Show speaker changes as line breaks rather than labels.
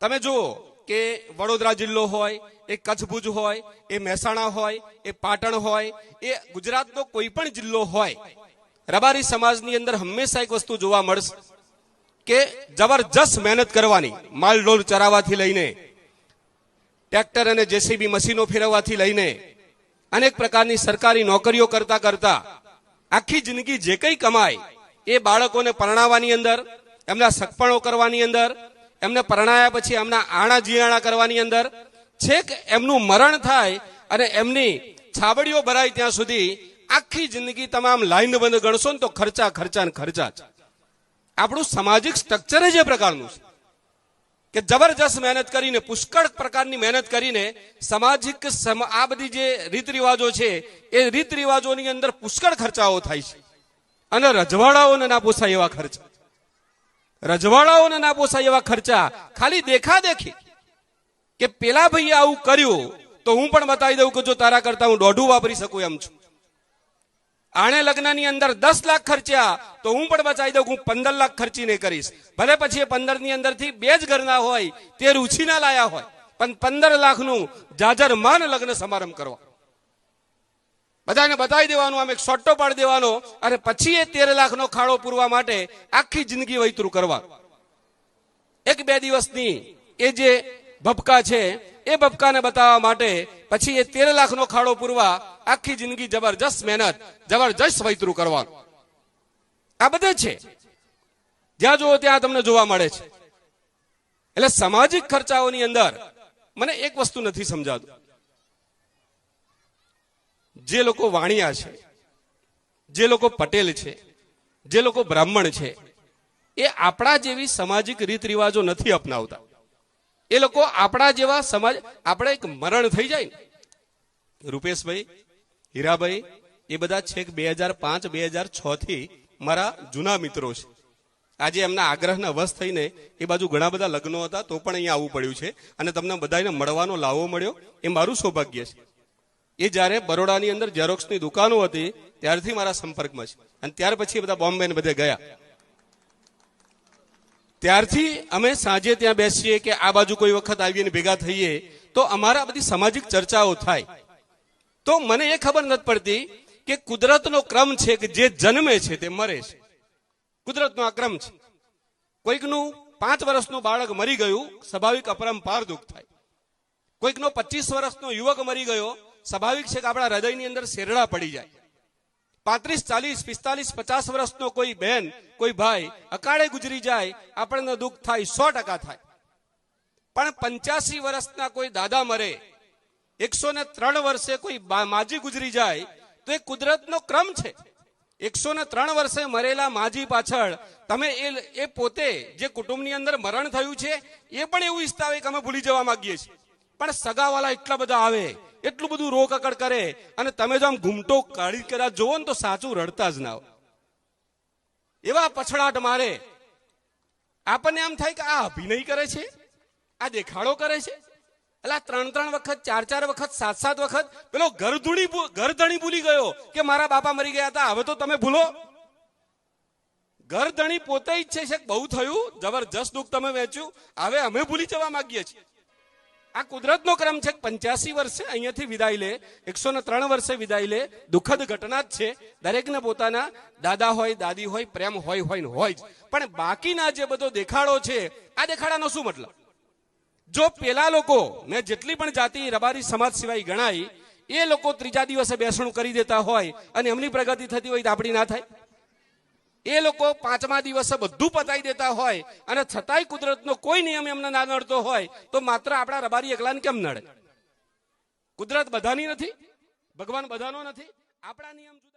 તમે જુઓ કે વડોદરા જિલ્લો હોય, એ કચ્છ ભુજ હોય, એ મહેસાણા હોય, એ પાટણ હોય, એ ગુજરાતનો કોઈ પણ જિલ્લો હોય, રબારી સમાજની અંદર હંમેશા એક વસ્તુ જોવા મળશે કે જબરજસ્ત મહેનત કરવાની, માલઢોર ચરાવવાથી લઈને ટ્રેક્ટર અને જેસીબી મશીનો ફેરવવાથી લઈને અનેક પ્રકારની સરકારી નોકરીઓ કરતા કરતા આખી જિંદગી જે કંઈ કમાય એ બાળકોને પરણાવવાની અંદર, એમના સગપણો કરવાની અંદર, એમને પરણાયા પછી એમના આણા જીયાણા કરવાની અંદર, છેક એમનું મરણ થાય અને એમની છાબડીઓ ભરાય ત્યાં સુધી આખી જિંદગી તમામ લાઈન બંધ ગણશો ને તો ખર્ચા ખર્ચા ને ખર્ચા જ. આપણું સામાજિક સ્ટ્રક્ચર જ એ પ્રકારનું છે કે જબરજસ્ત મહેનત કરીને, પુષ્કળ પ્રકારની મહેનત કરીને સામાજિક આ બધી જે રીત રિવાજો છે એ રીત રિવાજોની અંદર પુષ્કળ ખર્ચાઓ થાય છે. અને રજવાડાઓને ના પોસાય એવા ખર્ચા, રજવાડાઓને ના પોસાય એવા ખર્ચા ખાલી દેખાદેખી કે પેલા ભાઈએ આવું કર્યું તો હું પણ બતાવી દઉં કે જો તારા કરતા હું દોઢું વાપરી શકું એમ છું. આણે લગ્નની અંદર 10 લાખ ખર્ચ્યા તો હું પણ બચાવી દઉં, હું 15 લાખ ખર્ચીને કરીશ. ભલે પછી 15 ની અંદરથી 2 જ ઘરના હોય, તે રૂચી ના લાયા હોય, પણ 15 લાખનું જાજરમાન લગ્ન સમારંભ કરવા, બધાને બતાવી દેવાનું, આમ એક સોટ્ટો પાડી દેવાનો અને પછી એ 13 લાખનો ખાડો પૂરવા માટે આખી જિંદગી વૈતરું કરવા. 1-2 દિવસની એ જે ભપકા છે એ ભપકાને બતાવવા માટે પછી એ 13 લાખનો ખાડો પૂરવા આખી જિંદગી જબરજસ્ત મહેનત, જબરજસ્ત વૈતરું કરવાનું. આ બધે છે, જ્યાં જુઓ ત્યાં તમને જોવા મળે છે. એટલે સામાજિક ખર્ચાઓની અંદર મને એક વસ્તુ નથી સમજાતું. જે લોકો વાણિયા છે, જે લોકો પટેલ છે, જે લોકો બ્રાહ્મણ છે, એ આપણા જેવી સામાજિક રીત રિવાજો નથી અપનાવતા. એ લોકો આપણા જેવા સમાજ, આપણે એક મરણ થઈ જાય ને, રૂપેશભાઈ, હીરાભાઈ, એ બધા છેક 2005-2006 થી મારા જૂના મિત્રો છે. આજે એમના આગ્રહના વશ થઈને એ બાજુ ઘણા બધા લગ્નો હતા તો પણ અહીંયા આવવું પડ્યું છે અને તમને બધાને મળવાનો લાવો મળ્યો, એ મારું સૌભાગ્ય છે. એ જ્યારે બરોડાની અંદર ઝેરોક્સની દુકાનો હતી ત્યારથી મારા સંપર્કમાં છે અને ત્યાર પછી બધા બોમ્બે ને બધે ગયા. ત્યારથી અમે સાંજે ત્યાં બેસીએ કે આ બાજુ કોઈ વખત આવીને ભેગા થઈએ તો અમારા બધી સામાજિક ચર્ચાઓ થાય. તો મને એ ખબર નથી પડતી કે કુદરતનો ક્રમ છે કે જે જન્મે છે તે મરે છે. કુદરતનો આ ક્રમ છે. કોઈકનું 5 વર્ષનું બાળક મરી ગયું, સ્વાભાવિક અપરંપાર દુઃખ થાય. કોઈકનો 25 વર્ષનો યુવક મરી ગયો, સ્વાભાવિક છે કે આપણા હૃદયની અંદર શેરડા પડી જાય. 35, 40, 45, 50 વર્ષનો કોઈ બહેન, કોઈ ભાઈ અકાળે ગુજરી જાય, આપણને દુઃખ થાય, 100% થાય. પણ 85 વર્ષના કોઈ દાદા મરે, 103 વર્ષે કોઈ માજી ગુજરી જાય તો એ કુદરતનો ક્રમ છે. 103 વર્ષે મરેલા માજી પાછળ તમે એ પોતે જે કુટુંબની અંદર મરણ થયું છે એ પણ એવું ઈચ્છતા હોય કે અમે ભૂલી જવા માંગીએ છીએ, પણ સગાવાલા એટલા બધા આવે, એટલું બધું રોકકડ કરે અને તમે જો આમ ઘૂમટો કાઢી કરા જોવો ને તો સાચું રડતા જ ના હોય. એવા પછડાટ મારે, આપણને આમ થાય કે આ અભિનય કરે છે, આ દેખાડો કરે છે. એટલે 3-3 વખત, 4-4 વખત, 7-7 વખત પેલો ઘરધણી ભૂલી ગયો કે મારા બાપા મરી ગયા હતા, હવે તો તમે ભૂલો. ઘરધણી પોતે ઈચ્છે છે કે બહુ થયું, જબરજસ્ત દુઃખ તમે વેચ્યું, હવે અમે ભૂલી જવા માંગીએ છીએ. આ કુદરતનો ક્રમ છે. 85 વર્ષે અહીંયાથી વિદાય લે, 103 વર્ષે વિદાય લે, દુઃખદ ઘટના જ છે. દરેકને પોતાના દાદા હોય, દાદી હોય, પ્રેમ હોય ને હોય જ. પણ બાકીના જે બધો દેખાડો છે, આ દેખાડાનો શું મતલબ? જો પેલા લોકો ને જેટલી પણ જાતિ રબારી સમાજ સિવાય ગણાય એ લોકો 3જા દિવસે બેસણું કરી દેતા હોય અને એમની પ્રગતિ થતી હોય તો આપણી ના થાય. એ લોકો 5મા દિવસે બધું પતાવી દેતા હોય અને છતાંય કુદરતનો કોઈ નિયમ એમને ના નડતો હોય તો માત્ર આપણા રબારી એકલાને કેમ નડે? કુદરત બધાની નથી, ભગવાન બધાનો નથી, આપણા નિયમ જુદા.